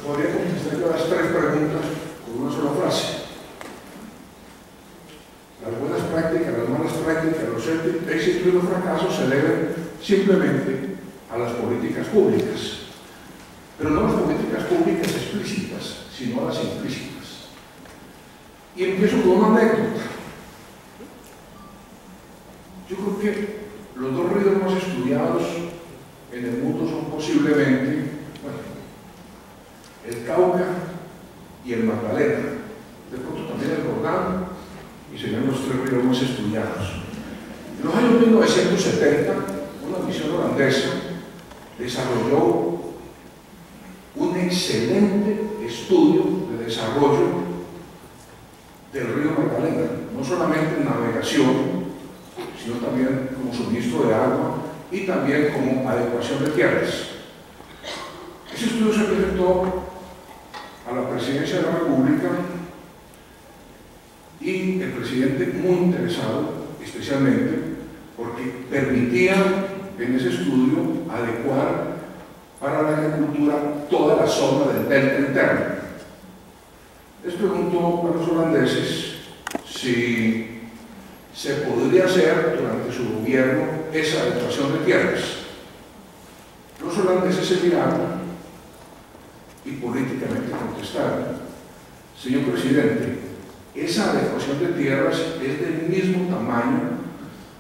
podría contestar yo las tres preguntas con una sola frase. Las buenas prácticas, las malas prácticas, los éxitos y los fracasos se deben simplemente a las políticas públicas. Pero no las políticas públicas explícitas, sino a las implícitas. Y empiezo con una anécdota. Yo creo que los dos ríos más estudiados en el mundo son posiblemente, bueno, el Cauca y el Magdalena. De pronto también el Jordán, y serían los tres ríos más estudiados. En los años 1970, una misión holandesa desarrolló un excelente estudio de desarrollo del río Magdalena, no solamente en navegación, sino también como suministro de agua y también como adecuación de tierras. Ese estudio se presentó a la Presidencia de la República y el presidente muy interesado, especialmente porque permitía en ese estudio adecuar para la agricultura toda la zona del delta interno. Les preguntó a los holandeses si se podría hacer durante su gobierno esa adecuación de tierras. Los holandeses se miraron y políticamente contestaron: señor presidente, esa adecuación de tierras es del mismo tamaño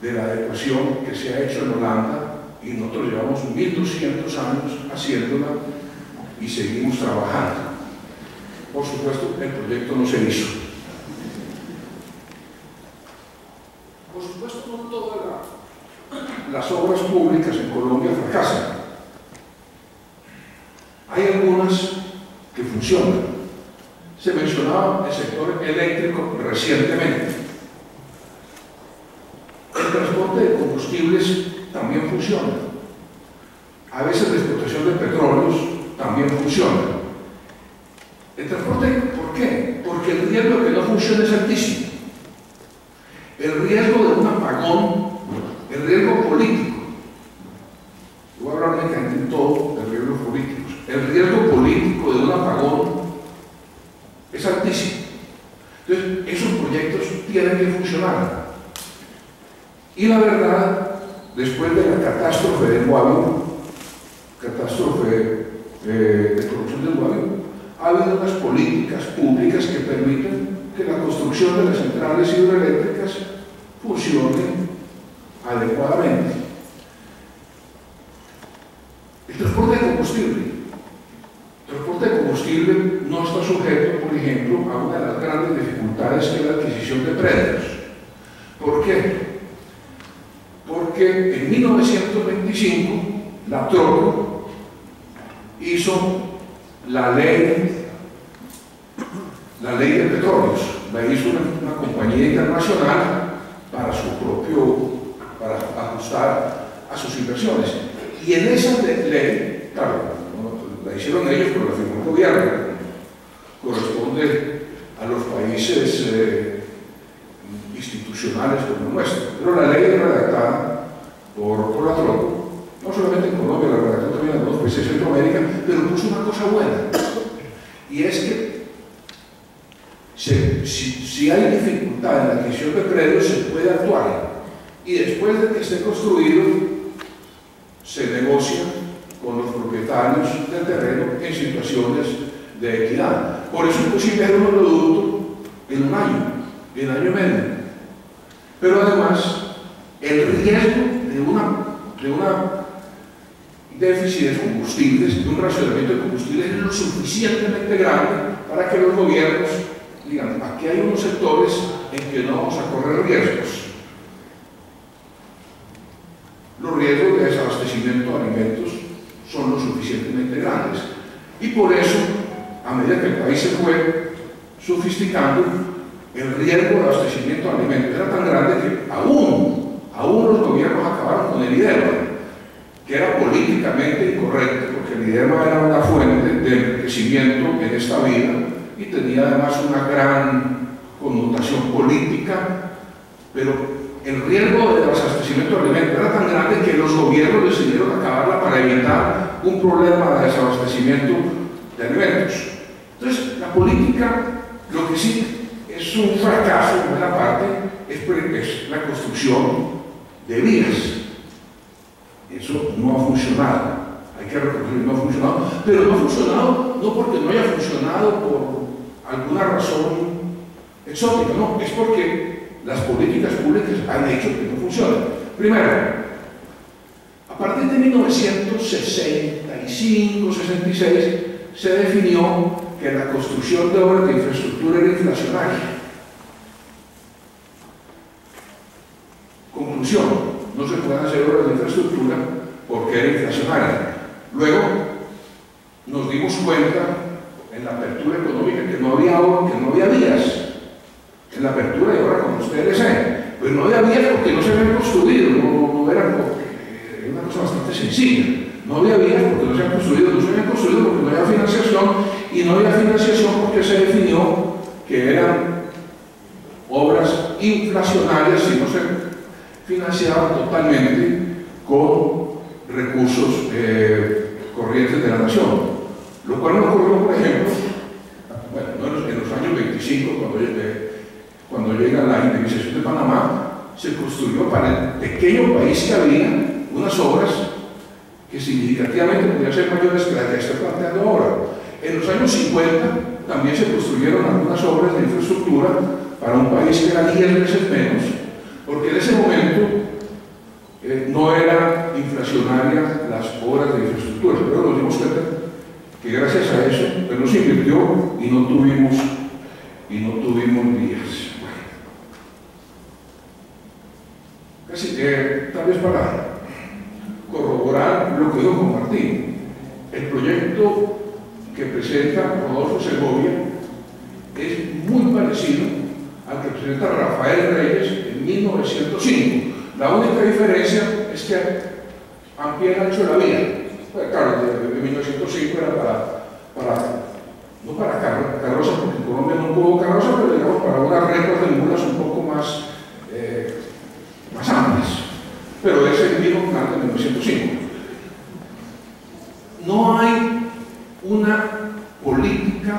de la adecuación que se ha hecho en Holanda y nosotros llevamos 1200 años haciéndola y seguimos trabajando. Por supuesto, el proyecto no se hizo. Por supuesto, no todas las obras públicas en Colombia fracasan. Hay algunas que funcionan. Se mencionaba el sector eléctrico recientemente. El transporte de combustibles también funciona. A veces la explotación de petróleos también funciona. El transporte, ¿por qué? Porque el riesgo de que no funcione es altísimo. El riesgo de un apagón, el riesgo político, voy a hablar únicamente en todo de riesgos políticos, el riesgo político de un apagón es altísimo. Entonces, esos proyectos tienen que funcionar. Y la verdad, después de la catástrofe del Guavio, catástrofe de corrupción del Guavio, ha habido unas políticas públicas que permiten que la construcción de las centrales hidroeléctricas funcione adecuadamente. El transporte de combustible. El transporte de combustible no está sujeto, por ejemplo, a una de las grandes dificultades que es la adquisición de predios. ¿Por qué? Porque en 1925 la troca hizo la ley de petróleos, la hizo una compañía internacional para ajustar a sus inversiones. Y en esa ley, claro, no, la hicieron ellos, pero la firmó el gobierno, corresponde a los países institucionales como el nuestro, pero la ley es redactada por la troca, no solamente en Colombia, la redactó también en otros países de Centroamérica, pero puso una cosa buena, y es que si hay dificultad en la adquisición de predios, se puede actuar, y después de que esté construido, se negocia con los propietarios del terreno en situaciones de equidad. Por eso es posible hacer un oleoducto en un año y medio. Pero además, el riesgo de una déficit de combustibles, de un racionamiento de combustibles, es lo suficientemente grande para que los gobiernos digan: aquí hay unos sectores en que no vamos a correr riesgos. Los riesgos de desabastecimiento de alimentos son lo suficientemente grandes. Y por eso, a medida que el país se fue sofisticando, el riesgo de abastecimiento de alimentos era tan grande que aún los gobiernos acabaron con el IDEMA, que era políticamente incorrecto, porque el IDEMA era una fuente de enriquecimiento en esta vida y tenía además una gran connotación política, pero el riesgo de desabastecimiento de alimentos era tan grande que los gobiernos decidieron acabarla para evitar un problema de desabastecimiento de alimentos. Entonces, la política, lo que sí es un fracaso en buena parte, es la construcción de vías. Eso no ha funcionado. Hay que reconocer que no ha funcionado, pero no ha funcionado no porque no haya funcionado por alguna razón exótica, no, es porque las políticas públicas han hecho que no funcionen. Primero, a partir de 1965-66 se definió que la construcción de obras de infraestructura era inflacionaria. Conclusión, no se pueden hacer obras de infraestructura porque era inflacionaria. Luego nos dimos cuenta en la apertura económica que no había vías. En la apertura y ahora con ustedes, pues no había vías porque no se habían construido, no era una cosa bastante sencilla. No había vías porque no se habían construido porque no había financiación, y no había financiación porque se definió que eran obras inflacionarias si no se financiaban totalmente con recursos corrientes de la nación. Lo cual no ocurrió, por ejemplo, bueno, en los años 25, cuando llega la indemnización de Panamá, se construyó para el pequeño país que había unas obras que significativamente podían ser mayores que las que estoy planteando ahora. En los años 50 también se construyeron algunas obras de infraestructura para un país que era 10 veces menos, porque en ese momento no eran inflacionarias las obras de infraestructura, pero nos dimos cuenta que gracias a eso pues no se invirtió y no tuvimos vías. Tal vez para corroborar lo que dijo Juan Martín, el proyecto que presenta Rodolfo Segovia es muy parecido al que presenta Rafael Reyes en 1905. La única diferencia es que amplía el ancho de la vía. Pues, claro, de 1905 era no para carroza, porque en Colombia no hubo carroza, pero digamos para unas rectas de mulas un poco más amplias. Pero ese mismo plan de 1905. No hay una política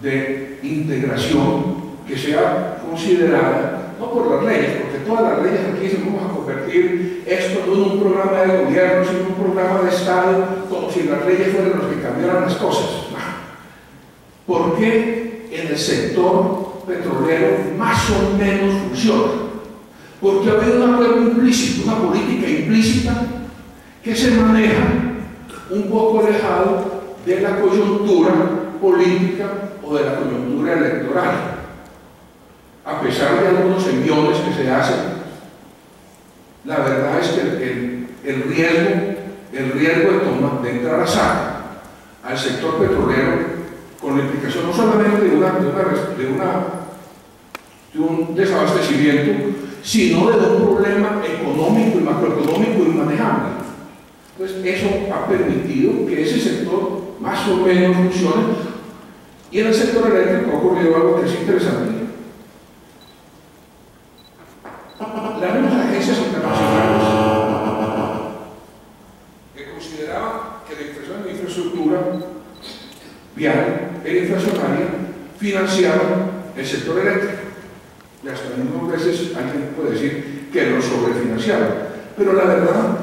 de integración que sea considerada, no por las leyes, porque todas las leyes aquí dicen vamos a convertir esto no en un programa de gobierno, sino en un programa de Estado, como si las leyes fueran los que cambiaran las cosas. ¿Por qué en el sector petrolero más o menos funciona? Porque ha habido un acuerdo implícito, una política implícita que se maneja un poco alejado de la coyuntura política o de la coyuntura electoral. A pesar de algunos enviones que se hacen, la verdad es que el riesgo de entrar a saco al sector petrolero, con la implicación no solamente de un desabastecimiento, sino de un problema económico y macroeconómico inmanejable. Entonces, eso ha permitido que ese sector más o menos funcione. Y en el sector eléctrico ha ocurrido algo que es interesante. Las mismas agencias internacionales que consideraban que la inversión en infraestructura vial era inflacionaria, financiaban el sector eléctrico. Y hasta algunas veces alguien puede decir que lo sobrefinanciaban. Pero la verdad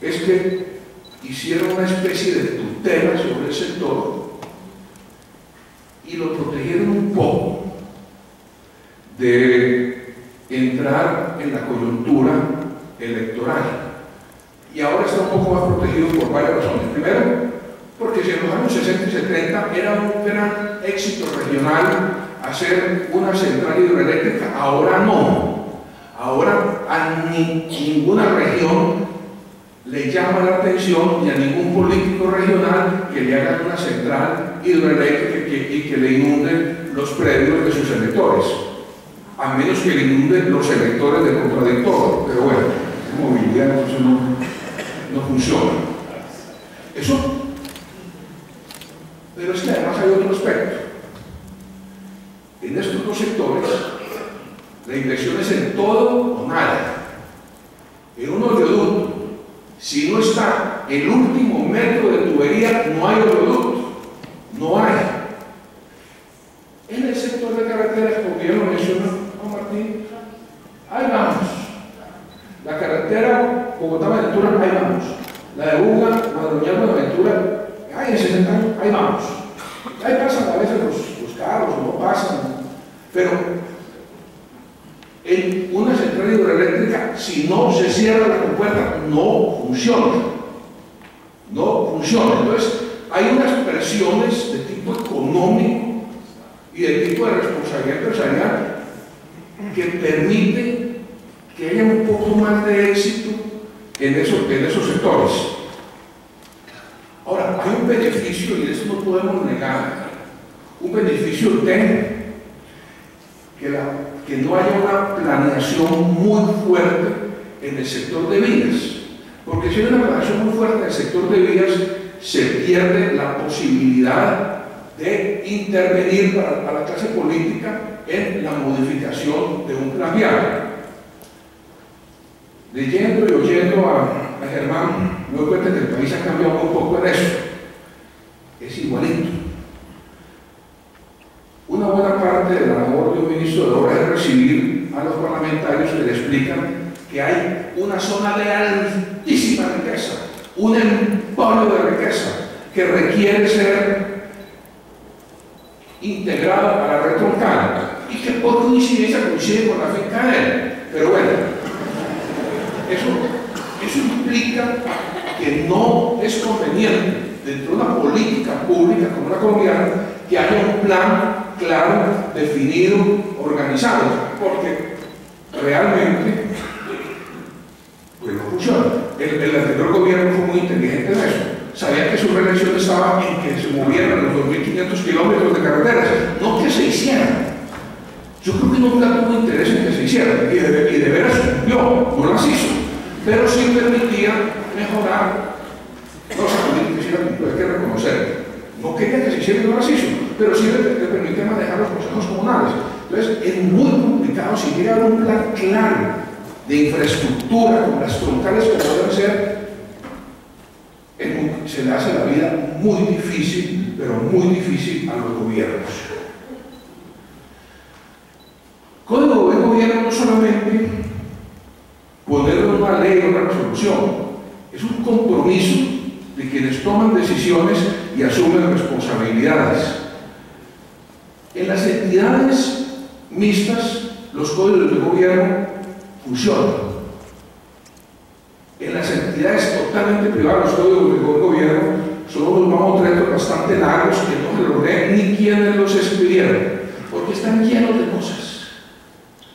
es que hicieron una especie de tutela sobre el sector y lo protegieron un poco de entrar en la coyuntura electoral. Y ahora está un poco más protegido por varias razones. Primero, porque si en los años 60 y 70 era un gran éxito regional hacer una central hidroeléctrica, ahora no. Ahora a ninguna región le llama la atención, ni a ningún político regional que le haga una central hidroeléctrica y que le inunden los predios de sus electores, a menos que le inunden los electores del contradictorio. Pero bueno, movilidad eso no funciona. Eso. Pero es que además hay otro aspecto. En estos dos sectores, la inversión es en todo o nada. En un oleoducto, si no está el último metro de tubería, no hay oleoducto. 60 años, ahí vamos. Ahí pasan a veces los carros, no pasan, pero en una central hidroeléctrica, si no se cierra la compuerta, no funciona. No funciona. Entonces, hay unas presiones de tipo económico y de tipo de responsabilidad empresarial que permiten que haya un poco más de éxito en esos sectores. Ahora, hay un beneficio, y eso no podemos negar, un beneficio de que no haya una planeación muy fuerte en el sector de vías, porque si hay una planeación muy fuerte en el sector de vías, se pierde la posibilidad de intervenir para la clase política en la modificación de un plan vial. Leyendo y oyendo a Germán, me doy cuenta que el país ha cambiado un poco en eso. Es igualito. Una buena parte de la labor de un ministro de Obras es recibir a los parlamentarios que le explican que hay una zona de altísima riqueza, un emporio de riqueza que requiere ser integrado a la red troncal y que por coincidencia coincide con la finca de él. Pero bueno, eso implica que no es conveniente dentro de una política pública como la colombiana que haya un plan claro, definido, organizado, porque realmente pues no funciona. El anterior gobierno fue muy inteligente en eso. Sabía que su reelección estaba en que se movieran los 2.500 kilómetros de carreteras, no que se hicieran. Yo creo que nunca tuvo interés en que se hicieran, y de veras cumplió, no las hizo, pero sí permitía mejorar. No se quisiera cumplir, hay que reconocer. No quería que se hicieran y no las hizo, pero sí le permitía manejar los consejos comunales. Entonces, es muy complicado si quiere haber un plan claro de infraestructura, como las troncales que pueden ser, se le hace la vida muy difícil, pero muy difícil a los gobiernos. Código de gobierno no solamente poner una ley o una resolución, es un compromiso de quienes toman decisiones y asumen responsabilidades. En las entidades mixtas, los códigos de gobierno funcionan. En las entidades totalmente privadas, los códigos de gobierno son unos mamotretos bastante largos que no se logré ni quienes los escribieron, porque están llenos de cosas.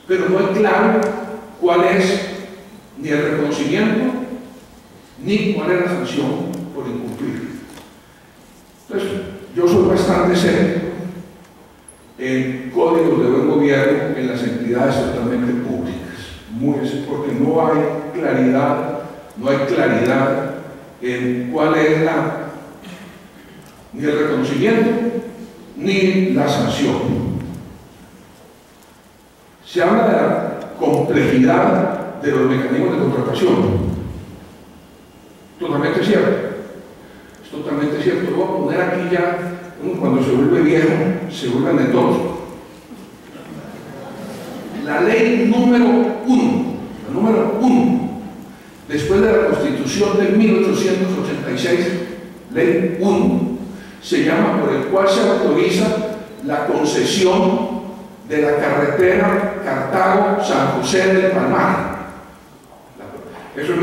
Pero no hay claro cuál es ni el reconocimiento ni cuál es la sanción por incumplir. Entonces, yo soy bastante serio en códigos de buen gobierno en las entidades totalmente públicas, porque no hay claridad en cuál es ni el reconocimiento ni la sanción. Se habla de la complejidad de los mecanismos de contratación. Totalmente cierto. Es totalmente cierto. Lo voy a poner aquí ya, cuando se vuelve viejo, se vuelve anecdótico. La ley número 1, después de la Constitución de 1886, ley 1, se llama por el cual se autoriza la concesión de la carretera Cartago-San José del Palmar. Esa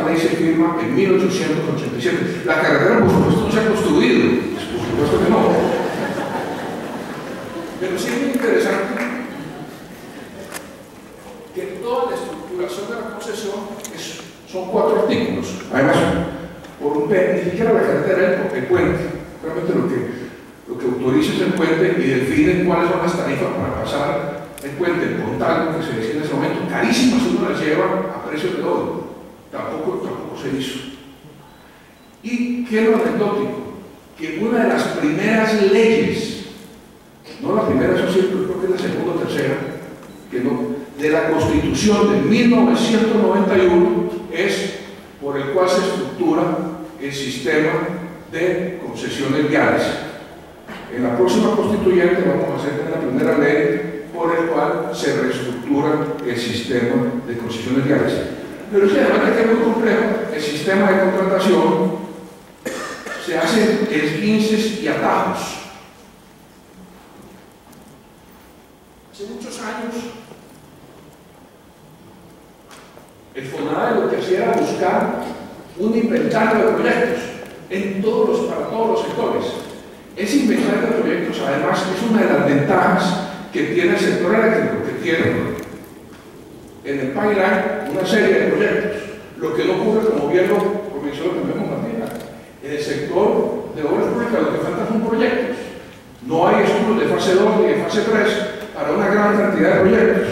ley se firma en 1887. La carretera, por supuesto, no se ha construido, por supuesto que no. Pero sí es muy interesante que toda la estructuración de la concesión son 4 artículos. Además, ni siquiera la carretera, el puente, realmente lo que autoriza es el puente y define cuáles son las tarifas para pasar el puente, el Pontal, que se decía en ese momento, carísimas, uno las lleva a precios de oro. Tampoco se hizo. Y qué es lo anecdótico, que una de las primeras leyes, no la primera, eso sí, creo que es la segunda o tercera, que no, de la Constitución de 1991 es por el cual se estructura el sistema de concesiones viales. En la próxima constituyente vamos a hacer la primera ley por el cual se reestructura el sistema de concesiones viales. Pero sí, además de que es muy complejo, el sistema de contratación se hacen esguinces y atajos. Hace muchos años, el FONADE lo que hacía era buscar un inventario de proyectos para todos los sectores. Ese inventario de proyectos, además, es una de las ventajas que tiene el sector eléctrico, que tiene en el pipeline una serie de proyectos. Lo que no ocurre, como bien lo mencionó también Martina, en el sector de obras públicas lo que faltan son proyectos. No hay estudios de fase 2 ni de fase 3 para una gran cantidad de proyectos.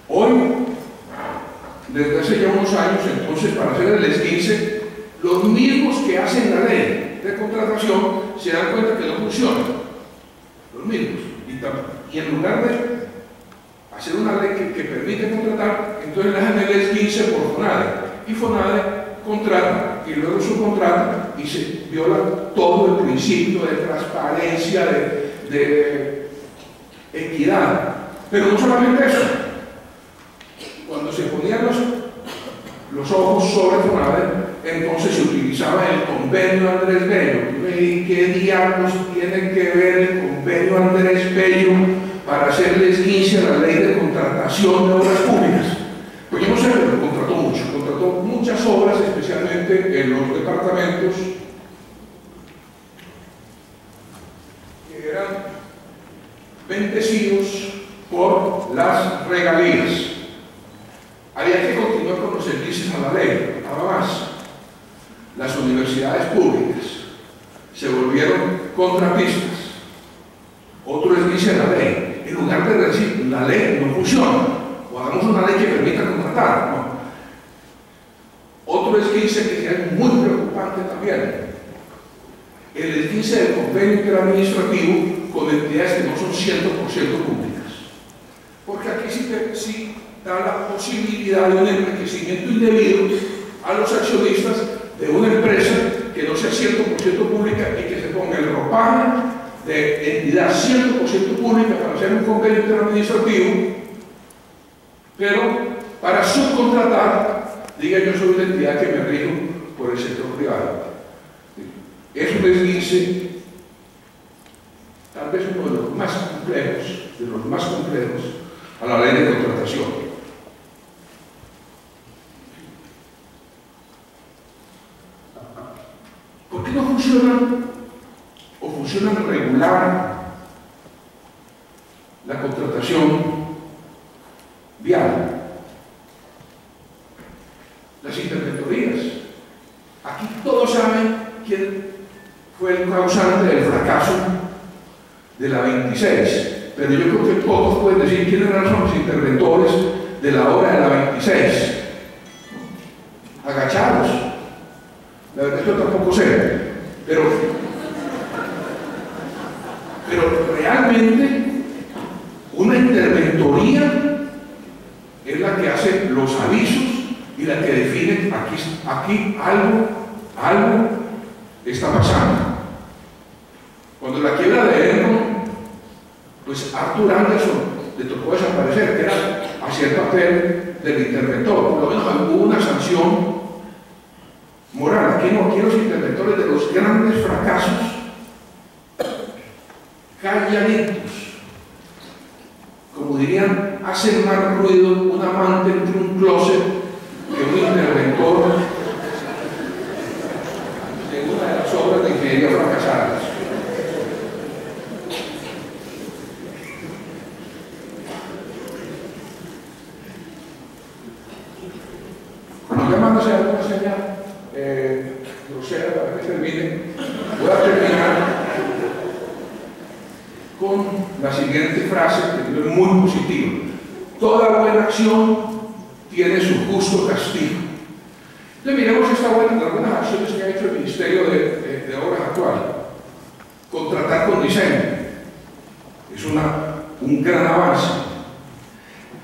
Hoy, desde hace ya unos años, entonces, para hacer el esguince, los mismos que hacen la ley de contratación se dan cuenta que no funciona. Los mismos. Y en lugar de hacer una ley que permite contratar, entonces le hacen el esguince por FONADE. Y FONADE contrata y luego subcontrata y se viola todo el principio de transparencia, de equidad. Pero no solamente eso. Cuando se ponían los ojos sobre FONADE, entonces se utilizaba el convenio Andrés Bello. ¿Y qué diablos tiene que ver el convenio Andrés Bello para hacerle esguince a la ley de contratación de obras públicas? Pues yo no sé, pero contrató muchas obras, especialmente en los departamentos que eran bendecidos por las regalías. Había que continuar con los servicios a la ley, nada más. Las universidades públicas se volvieron contratistas. Otro es dice la ley. En lugar de decir la ley no funciona, o hagamos una ley que permita contratar, no. Otro esguince que es muy preocupante también. El esguince del convenio interadministrativo con entidades que no son 100% públicas. Porque aquí sí da la posibilidad de un enriquecimiento indebido a los accionistas de una empresa que no sea 100% pública y que se ponga el ropaje de entidad 100% pública para hacer un convenio interadministrativo, pero para subcontratar, diga yo soy una entidad que me rijo por el sector privado. Es un esguince, tal vez uno de los más complejos, a la ley de contratación. ¿Por qué no funcionan o funcionan regular la contratación vial? Las interventorías. Aquí todos saben quién fue el causante del fracaso de la 26, pero yo creo que todos pueden decir quiénes eran los interventores de la obra de la 26. Agachados. La verdad es que yo tampoco sé, pero realmente una interventoría es la que hace los avisos y la que define aquí algo está pasando. Cuando la quiebra de Enron, pues Arthur Anderson le tocó desaparecer, que era hacia el papel del interventor. Por lo menos hubo una sanción moral. Aquí los interventores de los grandes fracasos, calladitos, como dirían, hacen más ruido un amante entre un closet que un interventor de una de las obras de ingeniería fracasadas. Cuando ya mandas a alguna señal grosera para que termine, voy a terminar con la siguiente frase que es muy positiva. Toda buena acción tiene su justo castigo. Entonces miremos algunas acciones que ha hecho el Ministerio de Obras actual. Contratar con diseño es un gran avance.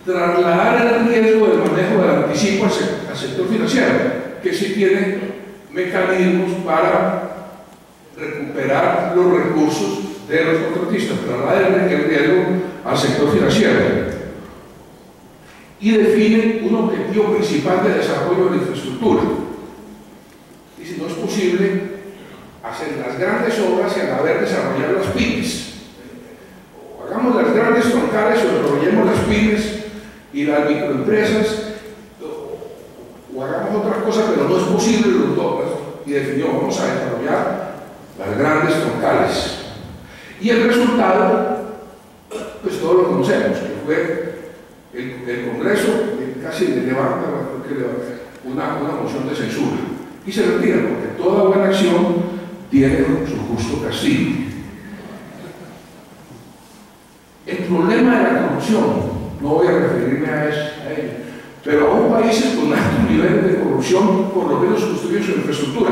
Trasladar el riesgo del manejo del anticipo al sector financiero, que sí tiene mecanismos para recuperar los recursos de los contratistas, trasladar el riesgo al sector financiero. Y define un objetivo principal de desarrollo de la infraestructura. Y si no es posible hacer las grandes obras y a la vez desarrollar las pymes. O hagamos las grandes troncales o desarrollemos las pymes y las microempresas, o hagamos otras cosas, pero no es posible lo todas. Y definió, vamos a desarrollar las grandes troncales. Y el resultado, pues todos lo conocemos, que fue el Congreso casi le levanta una moción de censura y se retira, porque toda buena acción tiene su justo castigo. El problema de la corrupción, no voy a referirme a ello, pero aún países con altos niveles de corrupción por lo menos construyen su infraestructura.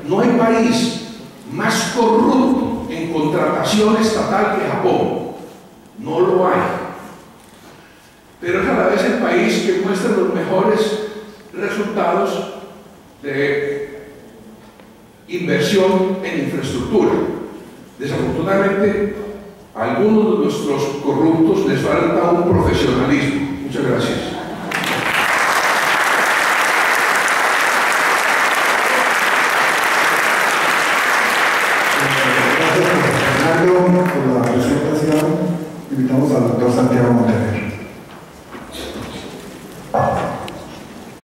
No hay país más corrupto en contratación estatal que Japón, no lo hay, pero es a la vez el país que muestra los mejores resultados de inversión en infraestructura. Desafortunadamente, a algunos de nuestros corruptos les falta un profesionalismo. Muchas gracias. Gracias, Fernando, por la presentación. Invitamos al doctor Santiago Montaner.